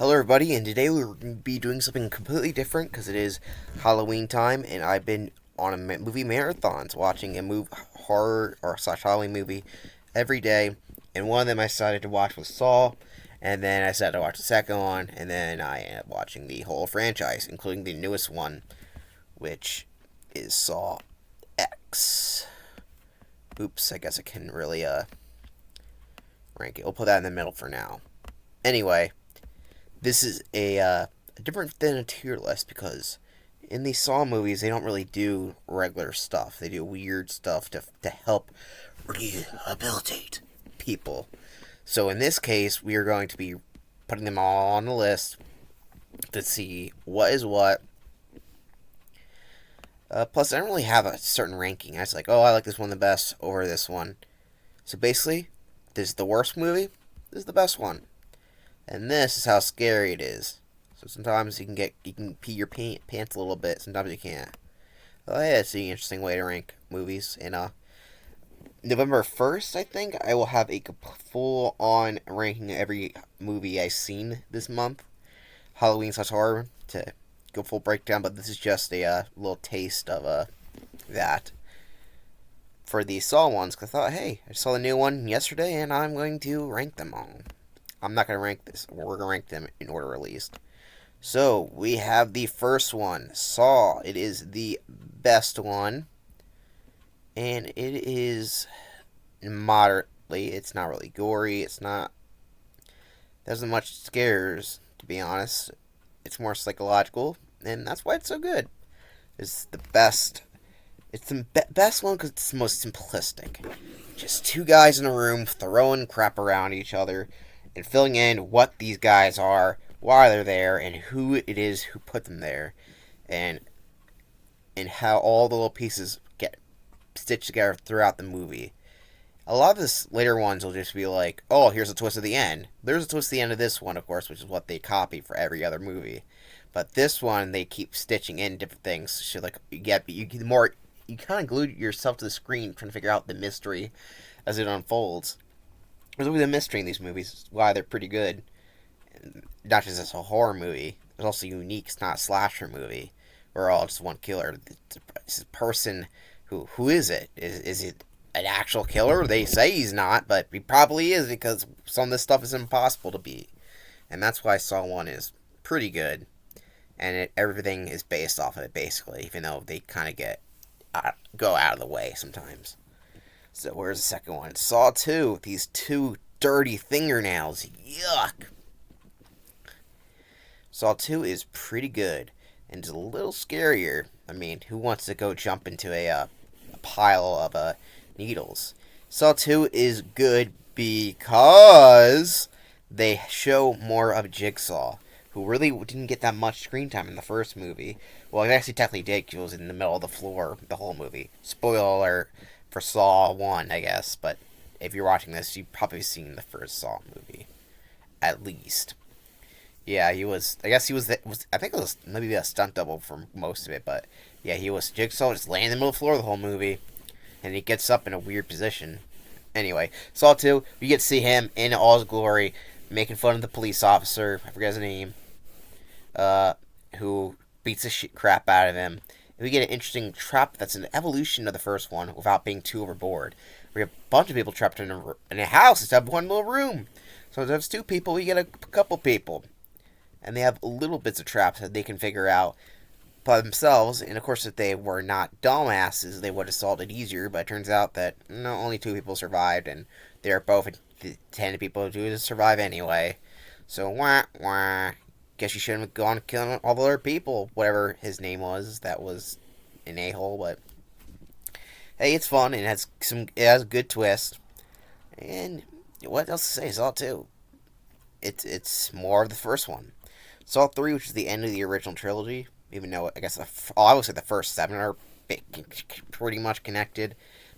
Hello, everybody, and today we're going to be doing something completely different because it is Halloween time, and I've been on a movie marathons watching a horror or slash Halloween movie every day. And one of them I decided to watch was Saw, and then I decided to watch the second one, and then I ended up watching the whole franchise, including the newest one, which is Saw X. Oops, I guess I can really rank it. We'll put that in the middle for now. Anyway. This is a different than a tier list because in these Saw movies they don't really do regular stuff. They do weird stuff to help rehabilitate people. So in this case, we are going to be putting them all on the list to see what is what. Plus, I don't really have a certain ranking. I was like, oh, I like this one the best over this one. So basically, this is the worst movie. This is the best one. And this is how scary it is. So sometimes you can pee your pants a little bit. Sometimes you can't. Oh yeah, it's an interesting way to rank movies. And November 1st, I think I will have a full on ranking of every movie I've seen this month, Halloween / horror, to go full breakdown. But this is just a little taste of that for the Saw ones. Cause I thought, hey, I saw the new one yesterday, and I'm going to rank them all. I'm not going to rank this. We're going to rank them in order released. So, we have the first one, Saw. It is the best one. And it is moderately. It's not really gory. It's not. There's not much scares, to be honest. It's more psychological. And that's why it's so good. It's the best. It's the best one because it's the most simplistic. Just two guys in a room throwing crap around each other and filling in what these guys are, why they're there, and who it is who put them there, and how all the little pieces get stitched together throughout the movie. A lot of the later ones will just be like, oh, here's a twist at the end. There's a twist at the end of this one, of course, which is what they copy for every other movie. But this one, they keep stitching in different things. So like, you kind of glue yourself to the screen trying to figure out the mystery as it unfolds. There's always a mystery in these movies, why they're pretty good. Not just as a horror movie, it's also unique. It's not a slasher movie. We're all just one killer. It's a person who is it? Is it an actual killer? They say he's not, but he probably is because some of this stuff is impossible to be. And that's why Saw 1 is pretty good. And everything is based off of it, basically, even though they kind of go out of the way sometimes. So where's the second one? Saw 2. These two dirty fingernails. Yuck. Saw 2 is pretty good. And it's a little scarier. I mean, who wants to go jump into a pile of needles? Saw 2 is good because they show more of Jigsaw, who really didn't get that much screen time in the first movie. Well, he actually technically did, because he was in the middle of the floor the whole movie. Spoiler alert for Saw 1, I guess, but if you're watching this, you've probably seen the first Saw movie. At least. Yeah, he was, I guess he was, I think it was maybe a stunt double for most of it, but yeah, he was Jigsaw, just laying in the middle of the floor the whole movie, and he gets up in a weird position. Anyway, Saw 2, we get to see him in all his glory, making fun of the police officer, I forget his name, who beats the crap out of him. We get an interesting trap that's an evolution of the first one without being too overboard. We have a bunch of people trapped in a house instead of one little room. So if there's two people, we get a couple people. And they have little bits of traps that they can figure out by themselves. And of course, if they were not dumbasses, they would have solved it easier. But it turns out that only two people survived, and they're both intended people to survive anyway. So, wah. Guess you shouldn't have gone killing all the other people. Whatever his name was, that was an a-hole. But hey, it's fun and it has a good twist. And what else to say? Saw 2. It's more of the first one. Saw 3, which is the end of the original trilogy. Even though I guess I would say the first 7 are pretty much connected,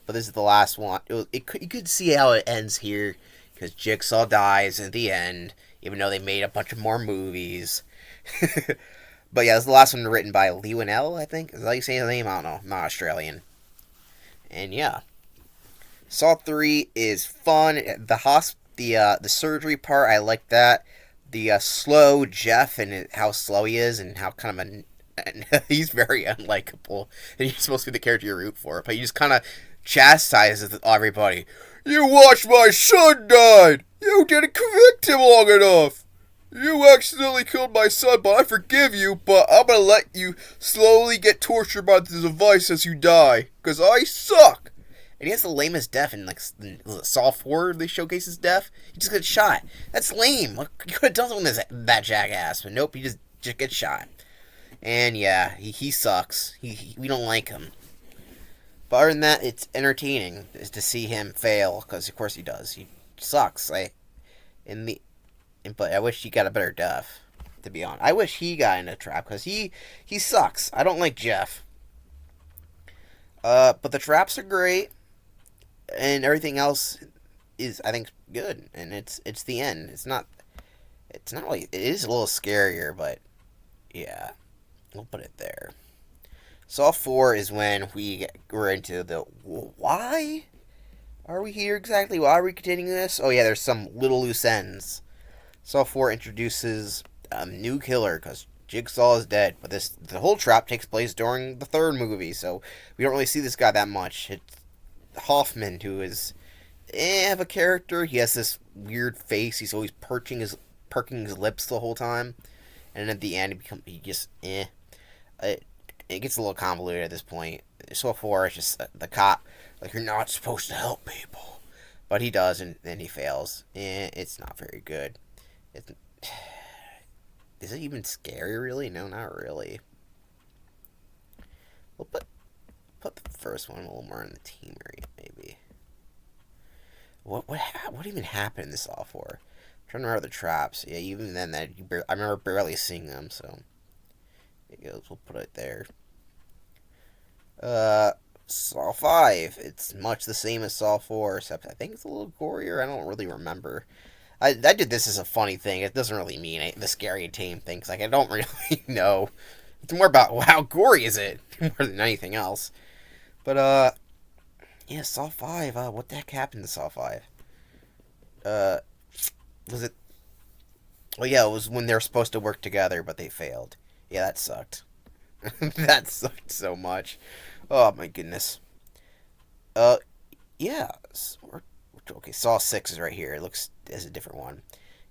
but this is the last one. You could see how it ends here because Jigsaw dies at the end. Even though they made a bunch of more movies. But yeah, this is the last one written by Lee Winnell, I think. Is that how you say his name? I don't know. I'm not Australian. And yeah. Saw 3 is fun. The surgery part, I like that. the slow Jeff and how slow he is and how kind of he's very unlikable, and he's supposed to be the character you root for, but he just kind of chastises everybody. You watched my son died. You didn't convict him long enough. You accidentally killed my son, but I forgive you, but I'm gonna let you slowly get tortured by the device as you die, because I suck. And he has the lamest death in, like, Saw 4, they showcase his death. He just gets shot. That's lame. You could have done something with that jackass, but nope, he just gets shot. And yeah, he sucks. We don't like him. But other than that, it's entertaining is to see him fail, because of course he does. He sucks. But I wish he got a better death, to be honest. I wish he got in a trap, because he sucks. I don't like Jeff. But the traps are great, and everything else is, I think, good. And it's the end. It's not really, it is a little scarier, but yeah, we'll put it there. Saw 4 is when we're into the why are we here exactly? Why are we continuing this? Oh yeah, there's some little loose ends. Saw 4 introduces a new killer because Jigsaw is dead, but the whole trap takes place during the third movie, so we don't really see this guy that much. It's Hoffman, who is of a character. He has this weird face. He's always perking his lips the whole time, and at the end he just It gets a little convoluted at this point. Saw 4 is just the cop, like, you're not supposed to help people, but he does, and then he fails. It's not very good. Is it even scary, really? No, not really. We'll put the first one a little more in the team area, maybe. What even happened in this Saw 4? I'm trying to remember the traps. Yeah, even then, I remember barely seeing them, so it goes. We'll put it there. Saw 5. It's much the same as Saw 4, except I think it's a little gorier. I don't really remember. I did this as a funny thing. It doesn't really mean the scary and tame things. Like, I don't really know. It's more about how gory is it more than anything else. But yeah, Saw 5. What the heck happened to Saw 5? Was it? Well, yeah, it was when they were supposed to work together, but they failed. Yeah, that sucked. That sucked so much. Oh my goodness. Yeah. Okay, Saw 6 is right here. It looks as a different one.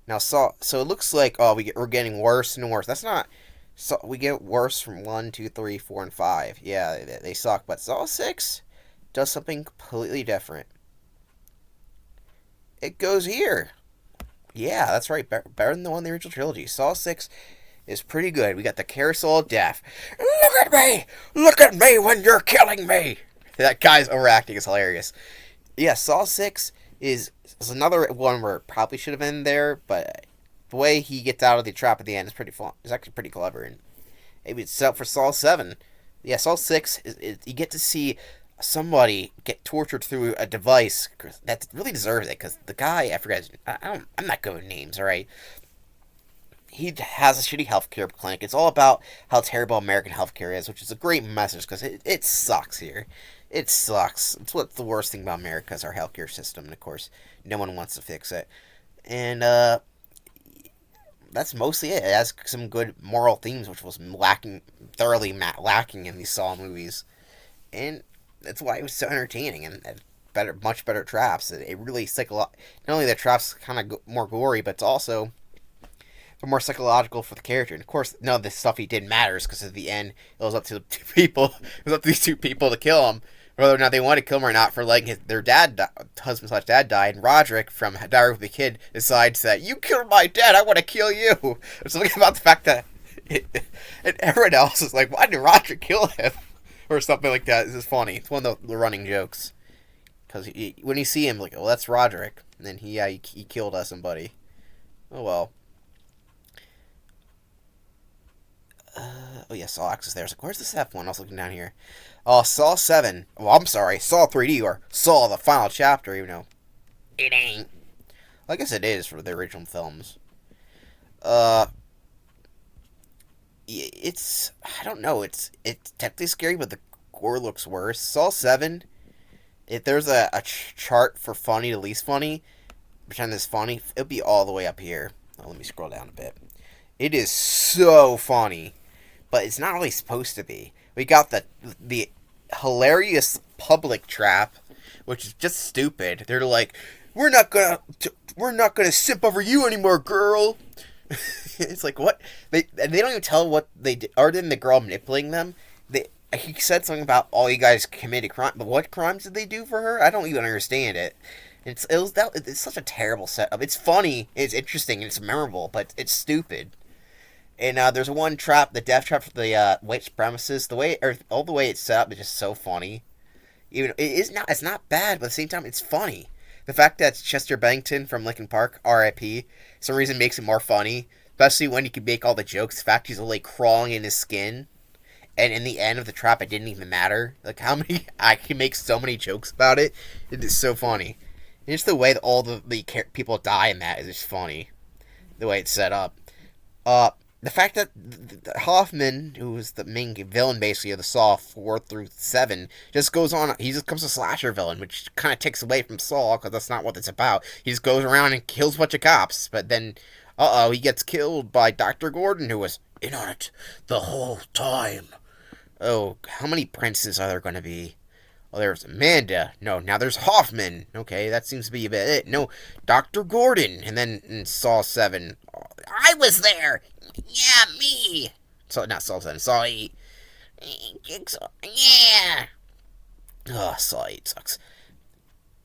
Now so it looks like we're getting worse and worse. That's not. So we get worse from 1, 2, 3, 4, and 5. Yeah, they suck. But Saw 6 does something completely different. It goes here. Yeah, that's right. Better than the one in the original trilogy. Saw 6 is pretty good. We got the carousel of death. Look at me! Look at me when you're killing me! That guy's overacting is hilarious. Yeah, Saw 6 is another one where it probably should have been there, but the way he gets out of the trap at the end is pretty fun. It's actually pretty clever, and maybe it's set up for Saw 7. Yeah, Saw 6 is you get to see somebody get tortured through a device that really deserves it, because the guy, I forget, I'm not good with names, alright? He has a shitty healthcare clinic. It's all about how terrible American healthcare is, which is a great message, because it sucks here. It sucks. It's what's the worst thing about America is our healthcare system, and of course, no one wants to fix it. And that's mostly it. It has some good moral themes, which was thoroughly lacking in these Saw movies, and that's why it was so entertaining and much better traps. It really not only the traps kind of more gory, but it's also more psychological for the character. And of course, none of this stuff he did matters, because at the end, it was up to the two people. It was up to these two people to kill him, whether or not they wanted to kill him or not, for letting their husband/dad die. And Roderick from Diary of the Kid decides that you killed my dad, I want to kill you. There's something about the fact that and everyone else is like, why did Roderick kill him? Or something like that. This is funny. It's one of the running jokes. Because when you see him, like, oh, that's Roderick. And then he killed somebody. Oh well. Oh yeah, Saw X is there. I was like, where's the F one? I was looking down here. Oh, Saw 7. Oh, I'm sorry. Saw 3D, or Saw the final chapter, even though it ain't. Well, I guess it is for the original films. It's, I don't know, it's technically scary, but the gore looks worse. Saw 7, if there's a chart for funny to least funny, pretend it's funny, it'll be all the way up here. let me scroll down a bit. It is so funny, but it's not really supposed to be. We got the hilarious public trap, which is just stupid. They're like, we're not gonna simp over you anymore, girl. It's like, what? They don't even tell what they did. Other than the girl manipulating them, he said something about all you guys committed crime, but what crimes did they do for her? I don't even understand it. It's such a terrible setup. It's funny, it's interesting, it's memorable, but it's stupid. And there's one trap, the death trap for the white supremacists. All the way it's set up is just so funny. Even it's not bad, but at the same time, it's funny. The fact that it's Chester Bennington from Linkin Park, R.I.P., some reason makes it more funny, especially when you can make all the jokes. The fact he's like crawling in his skin, and in the end of the trap, it didn't even matter. Like how many I can make so many jokes about it. It is so funny. And just the way that all the people die in that is just funny. The way it's set up. The fact that Hoffman, who is the main villain basically of the Saw 4 through 7, just goes on, he just becomes a slasher villain, which kind of takes away from Saw, because that's not what it's about. He just goes around and kills a bunch of cops, but then, he gets killed by Dr. Gordon, who was in on it the whole time. Oh, how many princes are there going to be? Oh, there's Amanda. No, now there's Hoffman. Okay, that seems to be a bit it. No, Dr. Gordon. And then in Saw 7, I was there. Yeah, me. So, not Saw 7, Saw 8. Jigsaw. Yeah. Oh, Saw 8 sucks.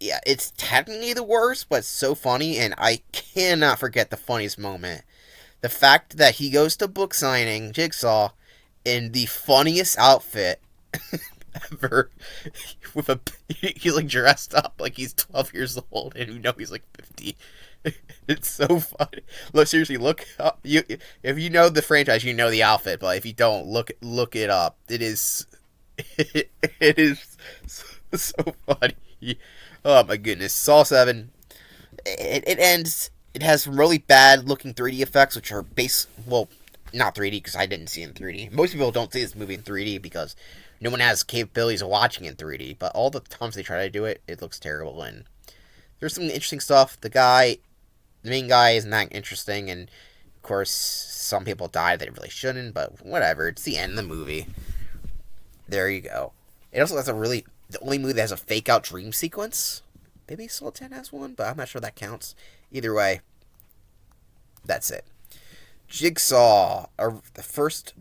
Yeah, it's technically the worst, but it's so funny, and I cannot forget the funniest moment. The fact that he goes to book signing, Jigsaw, in the funniest outfit ever, with he's like dressed up like he's 12 years old, and you know he's like 50. It's so funny. Look, seriously, look up. If you know the franchise, you know the outfit, but if you don't, look it up. It is, it is so funny. Oh my goodness, Saw 7. It ends. It has some really bad looking 3D effects, which are not 3D because I didn't see it in 3D. Most people don't see this movie in 3D because no one has capabilities of watching it in 3D. But all the times they try to do it, it looks terrible. And there's some interesting stuff. The main guy isn't that interesting, and of course, some people die that really shouldn't. But whatever, it's the end of the movie. There you go. It also has the only movie that has a fake out dream sequence. Maybe Saw 10 has one, but I'm not sure that counts. Either way, that's it. Jigsaw, the first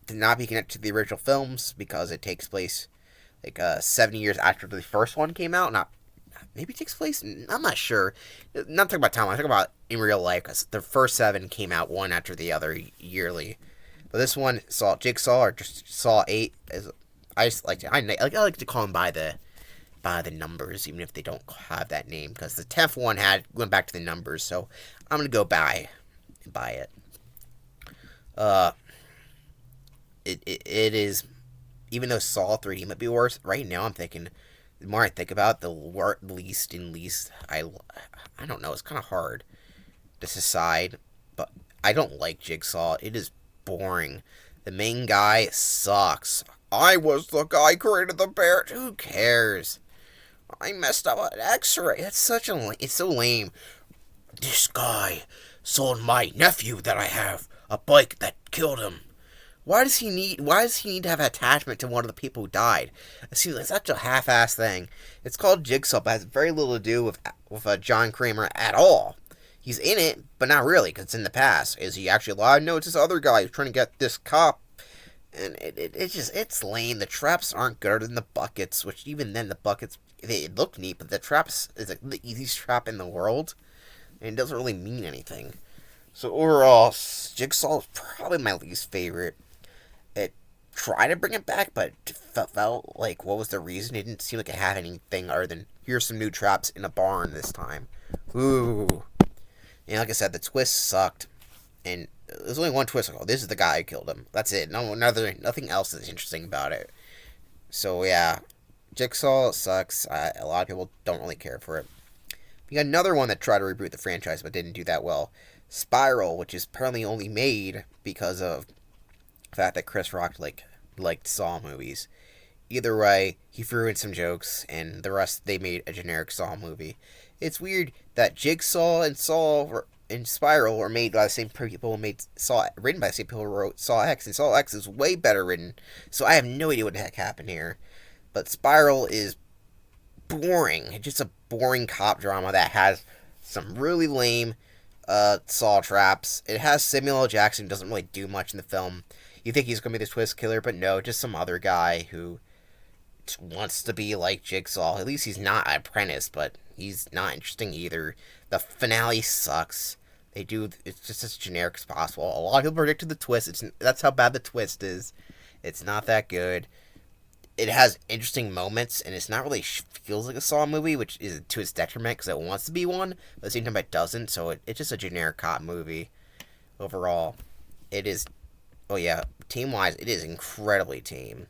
to not be connected to the original films because it takes place like 70 years after the first one came out. Maybe it takes place, I'm not sure. I'm not talking about time, I'm talking about in real life, because the first 7 came out one after the other yearly. But this one, Jigsaw, or just Saw 8, I like to call them by the numbers, even if they don't have that name, because the 10th one went back to the numbers, so I'm going to go buy it. It is, even though Saw 3D might be worse, right now I'm thinking, the more I think about it, the least, I don't know, it's kind of hard to decide, but I don't like Jigsaw. It is boring. The main guy sucks. I was the guy who created the bear. Who cares? I messed up an X-ray. It's so lame. This guy sold my nephew that I have a bike that killed him. Why does he need to have an attachment to one of the people who died? It seems like such a half-assed thing. It's called Jigsaw, but it has very little to do with John Kramer at all. He's in it, but not really, because it's in the past. Is he actually alive? No, it's this other guy who's trying to get this cop. And it's lame. The traps aren't good than the buckets, which even then the buckets, they look neat, but the traps is like the easiest trap in the world, and it doesn't really mean anything. So overall, Jigsaw is probably my least favorite. It tried to bring it back, but it felt like, what was the reason? It didn't seem like it had anything other than, here's some new traps in a barn this time. Ooh. And like I said, the twist sucked. And there's only one twist. Oh, this is the guy who killed him. That's it. Nothing else is interesting about it. So yeah, Jigsaw sucks. A lot of people don't really care for it. We got another one that tried to reboot the franchise but didn't do that well. Spiral, which is apparently only made because of the fact that Chris Rock liked Saw movies. Either way, he threw in some jokes, and the rest, they made a generic Saw movie. It's weird that Jigsaw and Saw and Spiral are made by the same people who made Saw, written by the same people who wrote Saw X, and Saw X is way better written. So I have no idea what the heck happened here. But Spiral is boring. It's just a boring cop drama that has some really lame saw traps. It has Samuel L. Jackson, who doesn't really do much in the film. You think he's going to be the twist killer, but no, just some other guy who wants to be like Jigsaw. At least he's not an apprentice, but he's not interesting either. The finale sucks. It's just as generic as possible. A lot of people predicted the twist. That's how bad the twist is. It's not that good. It has interesting moments, and it's not really feels like a Saw movie, which is to its detriment because it wants to be one, but at the same time it doesn't. So it's just a generic cop movie overall. It is. Oh yeah, team wise, it is incredibly tame.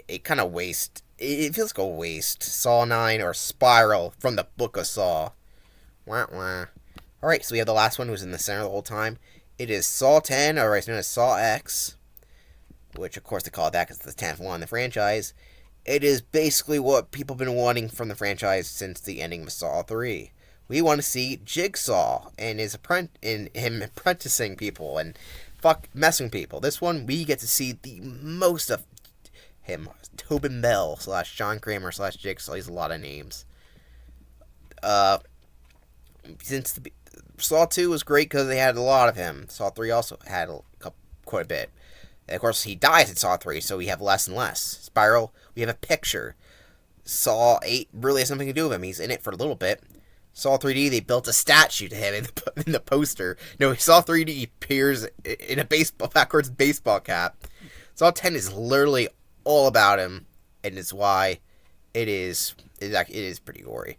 It kind of waste. It feels like a waste. Saw 9 or Spiral from the Book of Saw. Wah wah. Alright, so we have the last one who was in the center the whole time. It is Saw 10, or it's known as Saw X, which of course they call it that because it's the 10th one in the franchise. It is basically what people have been wanting from the franchise since the ending of Saw 3. We want to see Jigsaw and him apprenticing people and messing people. This one, we get to see the most of him. Tobin Bell / John Kramer / Jigsaw. He's a lot of names. Since Saw 2 was great because they had a lot of him. Saw 3 also had quite a bit. And of course, he dies in Saw 3, so we have less and less. Spiral, we have a picture. Saw 8 really has something to do with him. He's in it for a little bit. Saw 3D, they built a statue to him in the poster. No, Saw 3D appears in a backwards baseball cap. Saw 10 is literally all about him, and it's why it is pretty gory.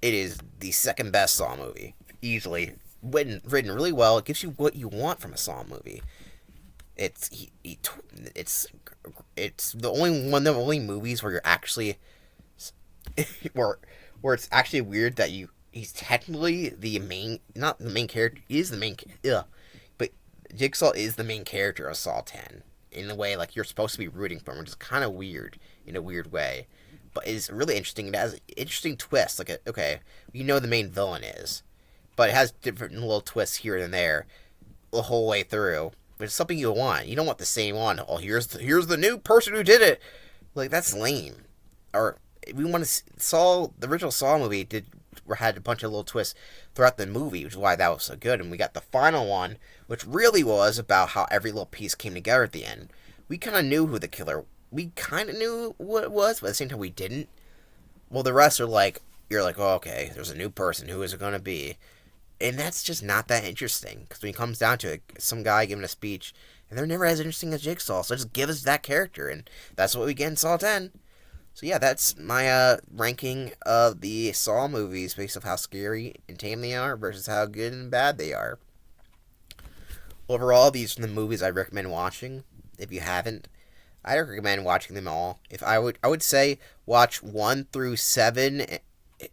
It is the second best Saw movie, easily. Written really well. It gives you what you want from a Saw movie. It's the only one of the only movies where you're actually where it's actually weird that he's technically the main, not the main character. He is the main, but Jigsaw is the main character of Saw 10 in a way like you're supposed to be rooting for him, which is kind of weird in a weird way. But it's really interesting. It has interesting twists. Like, okay, you know the main villain is, but it has different little twists here and there the whole way through. But it's something you want. You don't want the same one. Oh, here's the new person who did it. Like, that's lame. Or we want to the original Saw movie had a bunch of little twists throughout the movie, which is why that was so good. And we got the final one, which really was about how every little piece came together at the end. We kind of knew who the killer. We kind of knew what it was, but at the same time we didn't. Well, the rest are like, you're like, oh, okay, there's a new person. Who is it going to be? And that's just not that interesting. Because when it comes down to it, some guy giving a speech, and they're never as interesting as Jigsaw. So just give us that character. And that's what we get in Saw 10. So yeah, that's my ranking of the Saw movies based off how scary and tame they are versus how good and bad they are. Overall, these are the movies I recommend watching. If you haven't, I recommend watching them all. I would say watch 1 through 7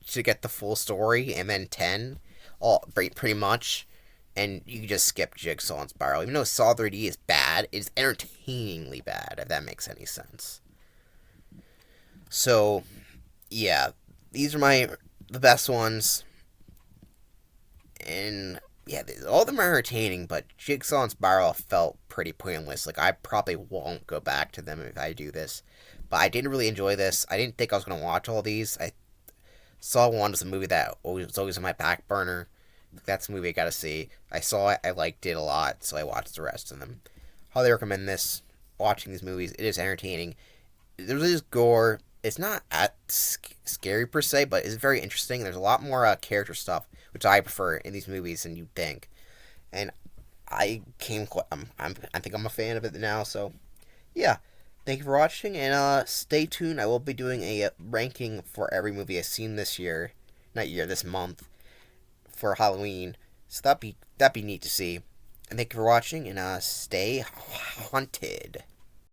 to get the full story, and then 10, all pretty much. And you can just skip Jigsaw and Spiral. Even though Saw 3D is bad, it's entertainingly bad, if that makes any sense. So, yeah, these are the best ones. And yeah, all of them are entertaining, but Jigsaw and Spiral felt pretty pointless. Like, I probably won't go back to them if I do this. But I didn't really enjoy this. I didn't think I was going to watch all these. Saw 1 was a movie that was always on my back burner. That's a movie I gotta see. I saw it, I liked it a lot, so I watched the rest of them. Highly recommend watching these movies. It is entertaining. There's gore. It's not scary per se, but it's very interesting. There's a lot more character stuff, which I prefer in these movies than you'd think. And I think I'm a fan of it now. So, yeah, thank you for watching, and stay tuned. I will be doing a ranking for every movie I've seen this month for Halloween. So that'd be neat to see. And thank you for watching, and stay haunted.